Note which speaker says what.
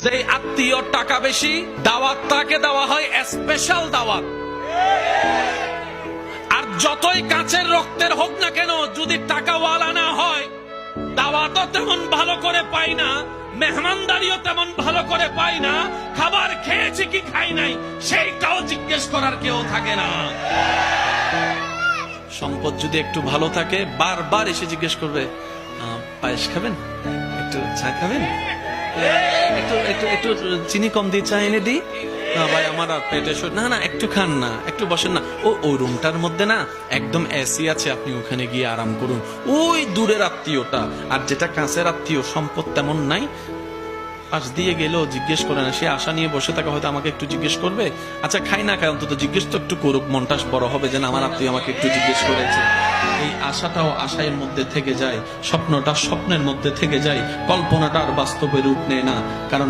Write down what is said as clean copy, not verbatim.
Speaker 1: যে আত্মীয় টাকা বেশি, দাওয়াত তাকে দেওয়া হয় স্পেশাল দাওয়াত। আর যতই কাছের রক্তের হোক না কেন, যদি টাকাওয়ালা না হয়, দাওয়াতও তেমন ভালো করে পাই না, মেহমানদারিও তেমন ভালো করে পাই না, খাবার খেয়েছি কি খাই নাই সেইটাও জিজ্ঞেস করার কেউ থাকে না। সম্পদ যদি একটু ভালো থাকে, বারবার এসে জিজ্ঞেস করবে, পায়েস খাবেন, একটু চা খাবেন, একটু একটু একটু চিনি কম দিয়ে চা এনে দিই, না ভাই আমার আর পেটে না না একটু খান না, একটু বসেন না, ওই রুমটার মধ্যে না একদম এসি আছে, আপনি ওখানে গিয়ে আরাম করুন। ওই দূরের আত্মীয়টা। আর যেটা কাছের আত্মীয়, সম্পদ তেমন নাই, পাশ দিয়ে গেলেও জিজ্ঞেস করে না, সে আশা নিয়ে বসে থাকে, হয়তো আমাকে একটু জিজ্ঞেস করবে, আচ্ছা খাই না খাই অন্তত জিজ্ঞেস তো একটু করুক, মনটা বড় হবে যে না আমার আত্মীয় আমাকে একটু জিজ্ঞেস করেছে। এই আশাটাও আশায়ের মধ্যে থেকে যায়, স্বপ্নটা স্বপ্নের মধ্যে থেকে যায়, কল্পনাটা আর বাস্তবে রূপ নেয় না। কারণ